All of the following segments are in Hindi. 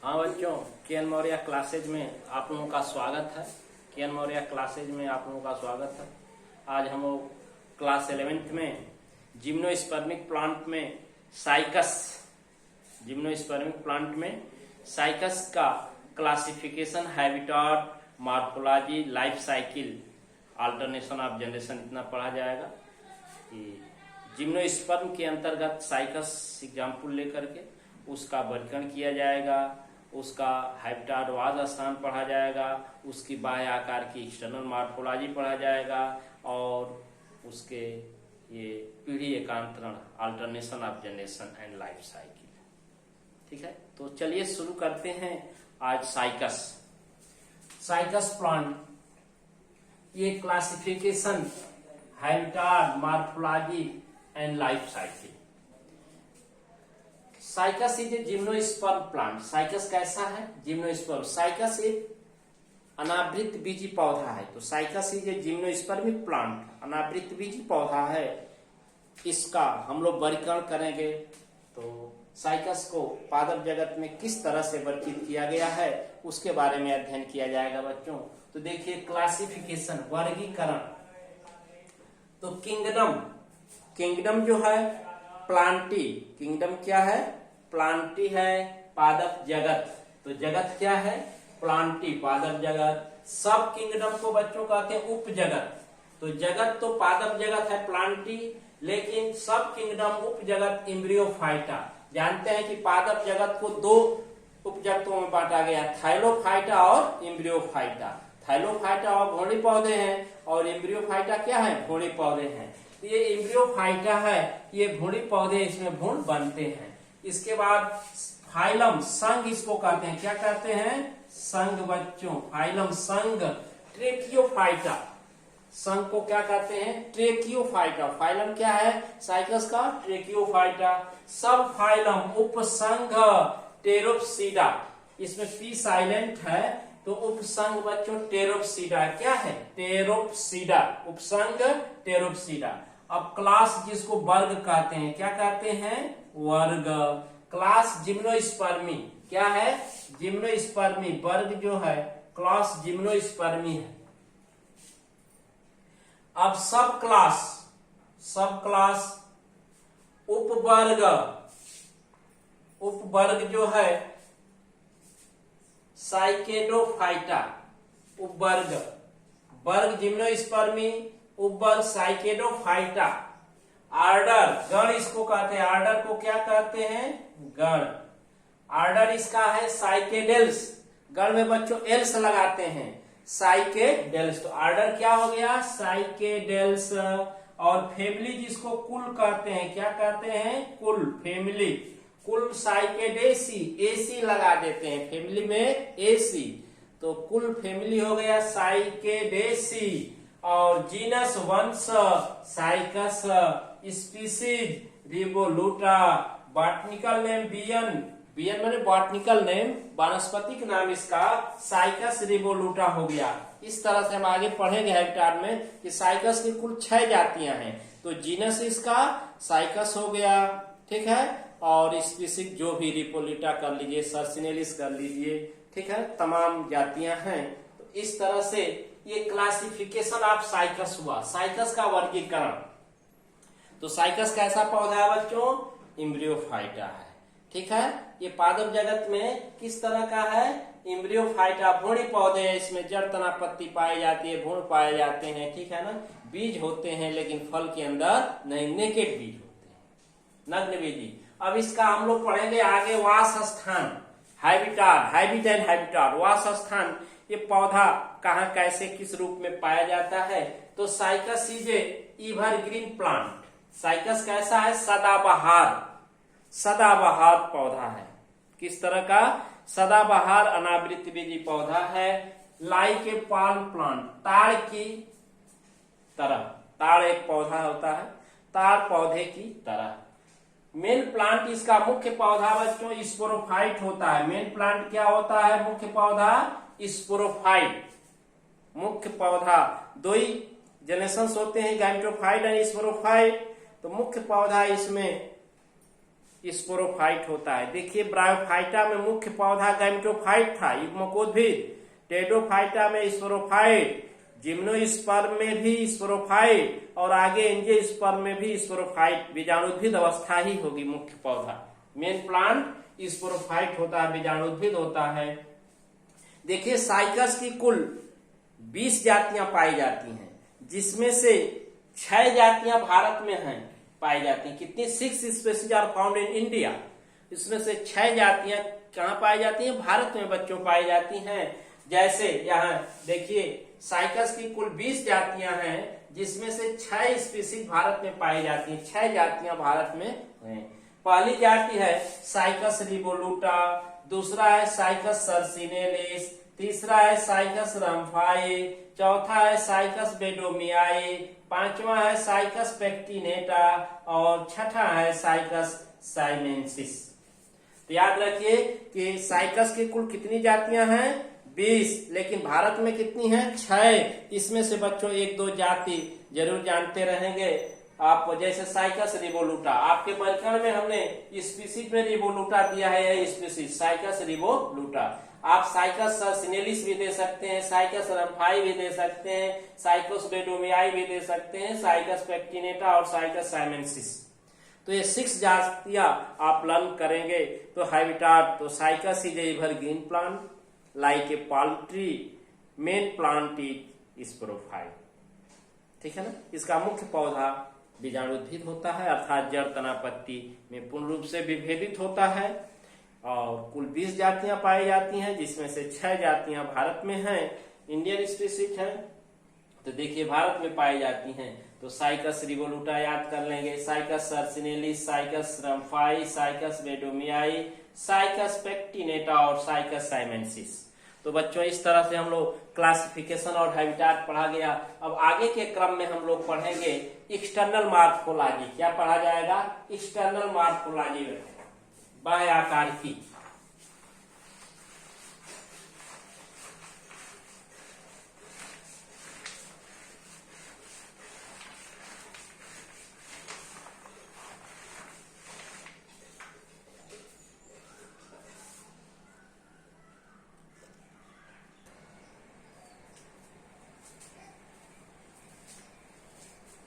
हाँ बच्चों, के.एन. मौर्य क्लासेज में आप लोगों का स्वागत है। के.एन. मौर्य क्लासेज में आप लोगों का स्वागत है। आज हम लोग क्लास 11th में जिम्नोस्पर्मिक प्लांट में साइकस का classification, habitat, morphology, life cycle, alternation of generation इतना पढ़ा जाएगा। कि जिम्नोस्पर्म के अंतर्गत साइकस एग्जाम्पल लेकर के उसका वर्गीकरण किया जाएगा, उसका हैबिटाट स्थान पढ़ा जाएगा, उसकी बाह्य आकार की एक्सटर्नल मॉर्फोलॉजी पढ़ा जाएगा और उसके ये पीढ़ी एकांतरण, alternation of generation and life cycle. ठीक है, तो चलिए शुरू करते हैं आज साइकस प्लांट, ये classification, habitat, morphology and life cycle. Cycas is a gymnosperm plant. Cycas कैसा है? जिम्नोस्पर्म। साइकस एक अनावृत बीजी पौधा है। तो साइकस इज ए जिम्नोस्पर्मिक प्लांट, अनावृत बीजी पौधा है। इसका हम लोग वर्गीकरण करेंगे। तो साइकस को पादप जगत में किस तरह से वर्गीकृत किया गया है उसके बारे में अध्ययन किया जाएगा बच्चों। तो देखिए, क्लासिफिकेशन, वर्गीकरण। तो किंगडम जो है प्लांटी, किंगडम क्या है? प्लांटी है। पादप जगत, तो जगत क्या है? प्लांटी, पादप जगत। सब किंगडम को बच्चों कहते हैं उप जगत। तो जगत तो पादप जगत है प्लांटी, लेकिन सब किंगडम उप जगत एम्ब्रियोफाइटा। जानते हैं कि पादप जगत को दो उप जगतों में बांटा गया, थाइलोफाइटा और एम्ब्रियोफाइटा। थाइलोफाइटा और भ्रूणी पौधे हैं और एम्ब्रियोफाइटा क्या है? भ्रूणी पौधे हैं। ये एम्ब्रियोफाइटा है, ये भ्रूणी पौधे, इसमें भ्रूण बनते हैं। इसके बाद फाइलम, संघ इसको कहते हैं। क्या कहते हैं? संघ बच्चों, फाइलम संघ। ट्रेकियोफाइटा, संघ को क्या कहते हैं? ट्रेकियोफाइटा। फाइलम क्या है साइकस का? ट्रेकियोफाइटा। सब फाइलम, उपसंघ टेरोप्सिडा। इसमें पी साइलेंट है, तो उपसंघ बच्चों टेरोप्सिडा। क्या है? टेरोप्सिडा, उपसंघ टेरोप्सिडा। अब क्लास, जिसको वर्ग कहते हैं, क्या कहते हैं? वर्ग। क्लास जिम्नोस्पर्मी, क्या है? जिम्नोस्पर्मी। वर्ग जो है क्लास जिम्नोस्पर्मी है। अब सब क्लास उपवर्ग जो है साइकेडोफाइटा। उपवर्ग, वर्ग जिम्नोस्पर्मी, उपवर्ग साइकेडोफाइटा। आर्डर, गण इसको कहते हैं। आर्डर को क्या कहते हैं? गण। आर्डर इसका है साइकेडेल्स। गण में बच्चों एल्स लगाते हैं, साइकेडेल्स। तो आर्डर क्या हो गया? साइकेडेल्स। और फैमिली जिसको कुल कहते हैं, क्या कहते हैं? कुल, फैमिली। कुल साइकेडेसी, एसी लगा देते हैं फैमिली में, एसी। तो कुल फैमिली हो गया साइकेडेसी। और जीनस, वंश साइकस। स्पीसीज रिवोलुटा। बॉटनिकल नेम बियन माने बॉटनिकल नेम, वानस्पतिक नाम इसका साइकस रिवोलुटा हो गया। इस तरह से हम आगे पढ़ेंगे हैबिटाट में कि साइकस की कुल 6 जातियां हैं। तो जीनस इसका साइकस हो गया, ठीक है। और स्पीसीज जो भी रिपोलिटा कर लीजिए, सर्सिनेलिस कर लीजिए, ठीक है, तमाम जातियां हैं। तो इस तरह से ये क्लासिफिकेशन ऑफ साइकस हुआ, साइकस का वर्गीकरण। तो साइकस कैसा पौधा है बच्चों? एम्ब्रियोफाइटा है, ठीक है। ये पादप जगत में किस तरह का है? एम्ब्रियोफाइटा, भ्रूणी पौधे हैं। इसमें जड़, तना, पत्ती पाई जाती है, भ्रूण पाए जाते हैं, ठीक है ना। बीज होते हैं लेकिन फल के अंदर नहीं, नेकेड बीज होते हैं, नग्न बीज। अब इसका हम लोग पढ़ेंगे आगे वास स्थान, हैबिटाट, वास स्थान। ये पौधा कहाँ, कैसे, किस रूप में पाया जाता है? तो cycas is A evergreen plant. Cycas कैसा है? सदाबहार पौधा है। किस तरह का? सदाबहार अनावृत बीजी पौधा है। लाइक ए पाल्म प्लांट, ताड़ की तरह। ताड़ एक पौधा होता है, ताड़ पौधे की तरह। मेन प्लांट इसका मुख्य पौधा बच्चों स्पोरोफाइट होता है। मेन प्लांट क्या होता है? मुख्य पौधा स्पोरोफाइट। मुख्य पौधा दो ही जनरेशंस होते हैं, गैमेटोफाइट और स्पोरोफाइट। तो मुख्य पौधा इसमें स्पोरोफाइट होता है। देखिए ब्रायोफाइटा में मुख्य पौधा गैमेटोफाइट था, युग्मकोद्भिद। टेडोफाइटा में स्पोरोफाइट, जिम्नोस्पर्म में भी स्पोरोफाइट, और आगे एंजियोस्पर्म में भी स्पोरोफाइट। बीजाणुद्भिद अवस्था ही होगी मुख्य पौधा। मेन प्लांट स्पोरोफाइट होता है, बीजाणुद्भिद होता है। देखिए साइकस की कुल 20 जातियां पाई जाती हैं, जिसमें से 6 जातियां भारत में हैं पाई जाती हैं। कितनी? 6 species are found in India. इसमें से 6 जातियां कहाँ पाई जाती हैं? भारत में बच्चों पाई जाती हैं। जैसे यहाँ देखिए साइकस की कुल 20 जातियां हैं, जिसमें से 6 स्पीशीज भारत में पाई जाती हैं। 6 जातियां भारत में हैं। पहली जाति है साइकस रिवोल्यूटा, दूसरा है साइकस सर्सिनेलिस, तीसरा है साइकस रम्फाई, चौथा है साइकस बेडोमियाई, पांचवा है साइकस पेक्टिनेटा और छठा है साइकस साइमेंसिस। तो याद रखिए कि साइकस की कुल कितनी जातियां हैं? 20, लेकिन भारत में कितनी हैं? 6। इसमें से बच्चों 1-2 जाति जरूर जानते रहेंगे आप, जैसे साइकस रिवोल्यूटा। आपके परीक्षण में हमने स्पीशीज में रिवोल्यूटा दिया है, यह स्पीशीज साइकस रिवोल्यूटा। आप साइकस सर्सिनेलिस भी दे सकते हैं, साइकस रम्फाई भी दे सकते हैं, साइकस बेडोमियाई भी दे सकते हैं, साइकस पेक्टिनेटा और साइकस साइमेंसिस। तो ये 6 जातियां आप लर्न करेंगे। तो हैबिटाट, तो cycas is evergreen plant like a palm tree, main plant is sporophyte. ठीक है ना। इसका मुख्य पौधा बीजाणुद्भिद होता है, अर्थात जड़ तना पत्ती में पूर्ण रूप से विभेदित होता है। और कुल 20 जातियां पाई जाती हैं, जिसमें से 6 जातियां भारत में हैं, इंडियन स्पीशीज है। तो देखिए भारत में पाई जाती हैं, तो साइकस रिवोल्यूटा याद कर लेंगे, साइकस सर्सिनेलिस, साइकस रम्फाई, साइकस बेडोमियाई, साइकस पेक्टिनेटा और साइकस साइमेंसिस। तो बच्चों इस तरह से हम लोग क्लासिफिकेशन और हैबिटाट पढ़ा गया। अब आगे के क्रम में हम लोग पढ़ेंगे एक्सटर्नल मॉर्फोलॉजी। क्या पढ़ा जाएगा? एक्सटर्नल मॉर्फोलॉजी, बाह्य आकार की।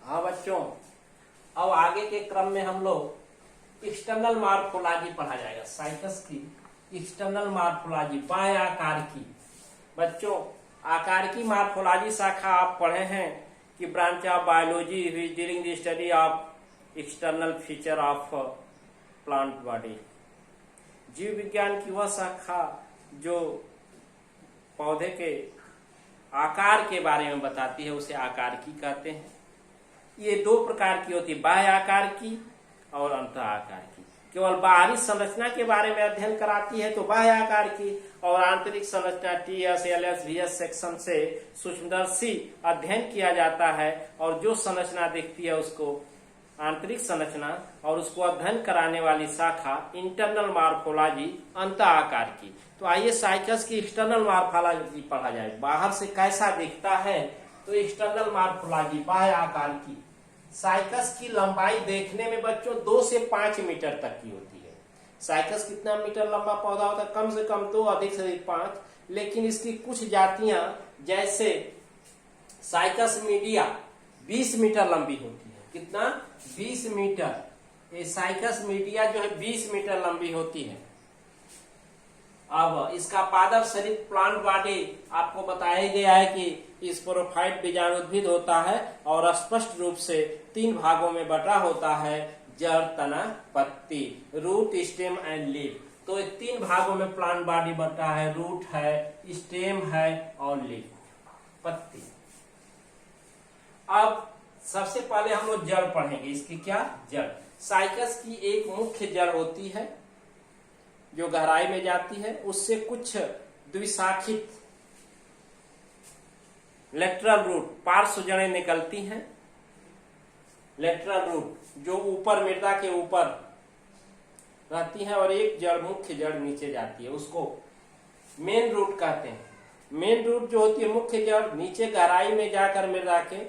हाँ बच्चों, अब आगे के क्रम में हम लोग एक्सटर्नल मॉर्फोलॉजी पढ़ा जाएगा। साइकस की एक्सटर्नल मॉर्फोलॉजी, बाह्य आकार की। बच्चों आकार की मॉर्फोलॉजी शाखा आप पढ़े हैं कि branch of biology dealing the study of external feature of plant body. जीव विज्ञान की वह शाखा जो पौधे के आकार के बारे में बताती है, उसे आकार की कहते हैं। ये 2 प्रकार की होती है, बाह्य आकार की और अंतः आकार की। केवल बाहरी संरचना के बारे में अध्ययन कराती है तो बाह्य आकार की, और आंतरिक संरचना TS, LS, VS सेक्शन से सूक्ष्मदर्शी अध्ययन किया जाता है, और जो संरचना दिखती है उसको आंतरिक संरचना, और उसको अध्ययन कराने वाली शाखा इंटरनल मॉर्फोलॉजी, अंतः आकार की। तो आइए साइकस की एक्सटर्नल मॉर्फोलॉजी पढ़ा जाए, बाहर से कैसा दिखता है। तो एक्सटर्नल मॉर्फोलॉजी, बाह्य आकार की। साइकस की लंबाई देखने में बच्चों 2 से 5 मीटर तक की होती है। साइकस कितना मीटर लंबा पौधा होता है? कम से कम 2, अधिक से अधिक 5। लेकिन इसकी कुछ जातियां जैसे साइकस मीडिया 20 मीटर लंबी होती है। कितना? 20 मीटर। ये साइकस मीडिया जो है 20 मीटर लंबी होती है। अब इसका पादप शरीर प्लांट बॉडी आपको बताया गया है कि स्पोरोफाइट बीजाणुद्भिद होता है, और स्पष्ट रूप से 3 भागों में बटा होता है, जड़, तना, पत्ती, रूट, स्टेम एंड लीफ। तो 3 भागों में प्लांट बॉडी बटा है, रूट है, स्टेम है और लीफ, पत्ती। अब सबसे पहले हम लोग जड़ पढ़ेंगे। इसकी क्या? जड़। साइकस की एक मुख्य जड़ होती है जो गहराई में जाती है, उससे कुछ द्विशाखित लेटरल रूट, पार्श्व जड़ें निकलती हैं। लेटरल रूट जो ऊपर मृदा के ऊपर रहती है, और एक जड़, मुख्य जड़ नीचे जाती है, उसको मेन रूट कहते हैं। मेन रूट जो होती है, मुख्य जड़, नीचे गहराई में जाकर मृदा के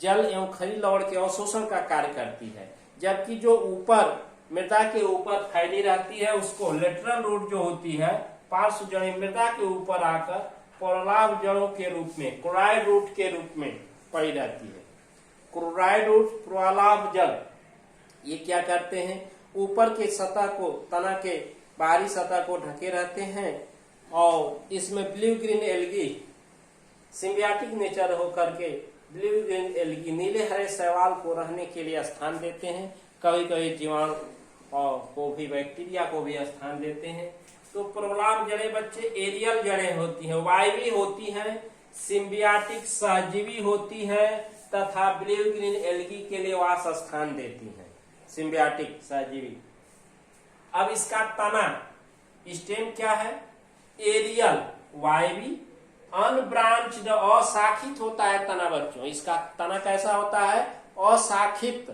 जल एवं खनिज लवण के अवशोषण का कार्य करती है, जबकि जो ऊपर मृदा के ऊपर फैली रहती है, उसको लेटरल रूट जो होती है, पार्श्व जड़ें मृदा के ऊपर आकर प्रोलाभ जड़ों के रूप में, क्लोराइड रूट के रूप में पड़ी रहती है। क्लोराइड रूट प्रोलाभ जड़ ये क्या करते हैं, ऊपर के सतह को, तना के बाहरी सतह को ढके रहते हैं और इसमें ब्लू ग्रीन एल्गी सिम्बियाटिक नेचर होकर के ब्लू ग्रीन एल्गी नीले हरे शैवाल को रहने के लिए स्थान देते हैं। कभी कभी जीवाणु को भी, बैक्टीरिया को भी स्थान देते हैं। तो प्रोलाभ जड़ें बच्चे एरियल जड़ें होती हैं, वायवी होती हैं, सिम्बियाटिक सहजीवी होती हैं तथा ब्लू ग्रीन एल्गी के लिए वास स्थान देती हैं, सिम्बियाटिक सहजीवी। अब इसका तना स्टेम क्या है, एरियल वायवी अनब्रांच्ड अशाखित होता है तना बच्चों। इसका तना कैसा होता है, अशाखित,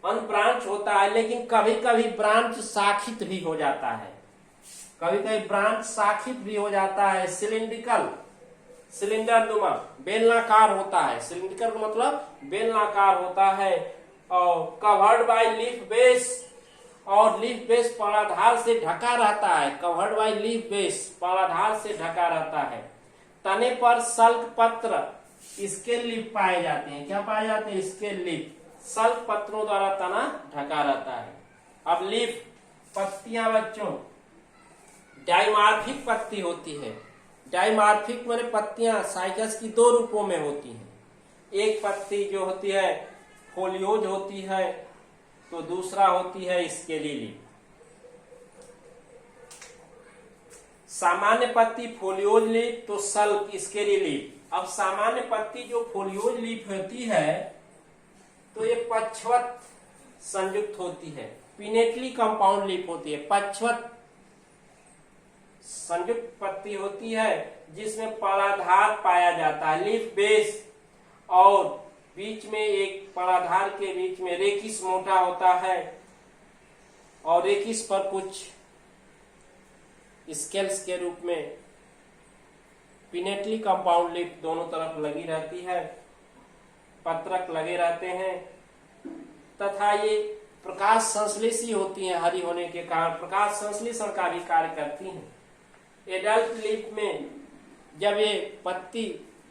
अनब्रांच होता है, लेकिन कभी कभी ब्रांच शाखित भी हो जाता है, कभी कभी ब्रांच शाखित भी हो जाता है। सिलिंड्रिकल, सिलिंडरनुमा, बेलनाकार होता है। सिलिंड्रिकल का मतलब बेलनाकार होता है और कवर्ड बाय लीफ बेस, और लीफ बेस पराधार से ढका रहता है। कवर्ड बाय लीफ बेस, पराधार से ढका रहता है। तने पर सल्क पत्र, इसके लीफ पाए जाते हैं। क्या पाए जाते हैं, इसके लीफ। सल्क पत्रों द्वारा तना ढका रहता है। अब लीफ, पत्तियां बच्चों डाइमार्फिक पत्ती होती है। डाइमार्फिक माने पत्तियां साइकस की दो रूपों में होती हैं। एक पत्ती जो होती है फोलियोज होती है, तो दूसरा होती है स्केली लीफ। सामान्य पत्ती फोलियोज लीफ, तो सल्क स्केली लीफ। अब सामान्य पत्ती जो फोलियोज लीफ होती है तो ये पक्षवत संयुक्त होती है, पिनेटली कंपाउंड लीफ होती है। पक्षवत संयुक्त पत्ती होती है जिसमें पराधार पाया जाता है, लीफ बेस, और बीच में एक पराधार के बीच में रेकिस मोटा होता है और रेकिस पर कुछ स्केल्स के रूप में पिनेटली कंपाउंड लीफ दोनों तरफ लगी रहती है, पत्रक लगे रहते हैं तथा ये प्रकाश संश्लेषी होती हैं। हरी होने के कारण प्रकाश संश्लेषण का भी कार्य करती हैं। एडल्ट लीफ में जब ये पत्ती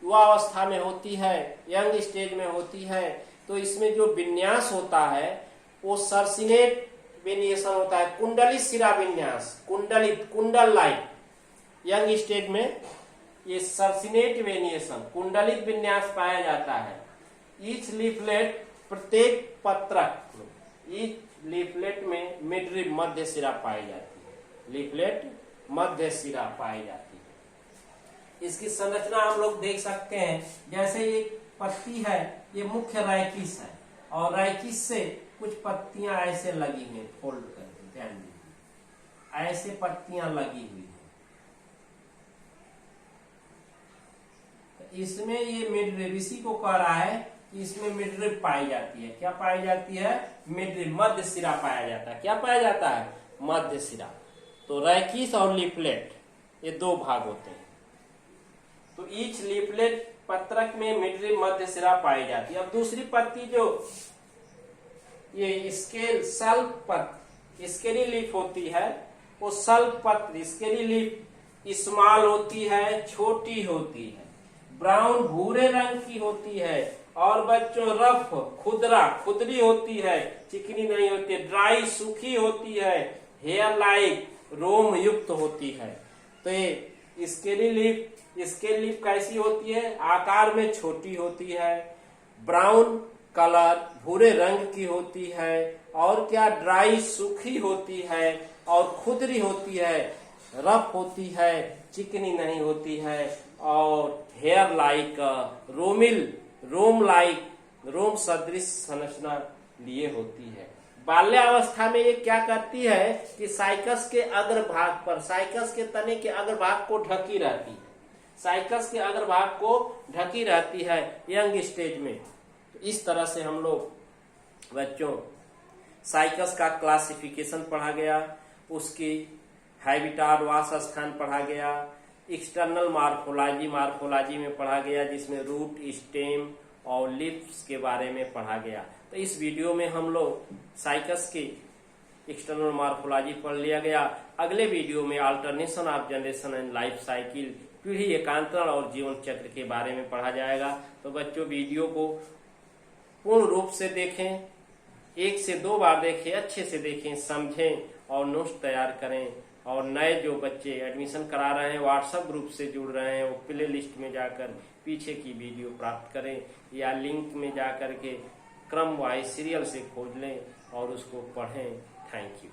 युवावस्था में होती है, यंग स्टेज में होती है, तो इसमें जो विन्यास होता है वो सर्सिनेट वेनिएशन होता है, कुंडलित सिरा विन्यास, कुंडलित, कुंडल लाइक। यंग स्टेज में ये सर्सिनेट वेनिएशन, कुंडलित विन्यास पाया जाता है। ईच लीफलेट, प्रत्येक पत्रक, ईच लीफलेट में मिडरिब मध्य सिरा पाई जाती है। लीफलेट मध्य सिरा पाई जाती है। इसकी संरचना हम लोग देख सकते हैं। जैसे ये पत्ती है, ये मुख्य राइकिस है और राइकिस से कुछ पत्तियां ऐसे लगी हुई हैं, फोल्ड करके ध्यान दीजिए, ऐसे पत्तियां लगी हुई हैं। इसमें ये मिडरिब, इसी को कह रहा है कि इसमें मिडरिब पाई जाती है। क्या पाई जाती है, मिडरिब, मध्य सिरा पाया जाता है। क्या पाया जाता है, मध्य सिरा। तो राइकिस और लीफलेट ये दो भाग होते हैं। तो ईच लीफलेट पत्रक में मिडरिब मध्य सिरा पाई जाती है। अब दूसरी पत्ती जो ये स्केल सल्क पत्र, स्केली लीफ होती है, वो सल्क पत्र, स्केली लीफ स्मॉल होती है, छोटी होती है, ब्राउन भूरे रंग की होती है और बच्चों रफ, खुदरा, खुदरी होती है, चिकनी नहीं होती है, ड्राई, सूखी होती है, हेयर लाइक, रोम युक्त होती है। तो ये स्केली लीफ, स्केल लीफ कैसी होती है, आकार में छोटी होती है, ब्राउन कलर, भूरे रंग की होती है और क्या ड्राई, सूखी होती है और खुदरी होती है, रफ होती है, चिकनी नहीं होती है और हेयर लाइक, रोमिल, रोम लाइक, रोम सदृश संरचना लिए होती है। बाल्यावस्था में ये क्या करती है कि साइकस के अग्रभाग पर, साइकस के तने के अग्रभाग को ढकी रहती है, साइकस के अग्रभाग को ढकी रहती है यंग स्टेज में। तो इस तरह से हम लोग बच्चों साइकस का क्लासिफिकेशन पढ़ा गया, उसकी हैबिटाट वास स्थान पढ़ा गया, एक्सटर्नल मार्फोलॉजी, मार्फोलॉजी में पढ़ा गया जिसमें रूट, स्टेम और लिप्स के बारे में पढ़ा गया। तो तो इस वीडियो में हम लोग साइकस के एक्सटर्नल मॉर्फोलॉजी पढ़ लिया गया। अगले वीडियो में alternation of generation and life cycle, पीढ़ी एकांतरण और जीवन चक्र के बारे में पढ़ा जाएगा। तो बच्चों वीडियो को पूर्ण रूप से देखें, 1 से 2 बार देखें, अच्छे से देखें, समझें और नोट्स तैयार करें। और नए जो बच्चे एडमिशन करा रहे हैं, व्हाट्सएप ग्रुप से जुड़ रहे हैं, वो प्ले लिस्ट में जाकर पीछे की वीडियो प्राप्त करें या लिंक में जाकर के क्रम वाइज सीरियल से खोज लें और उसको पढ़ें। Thank you.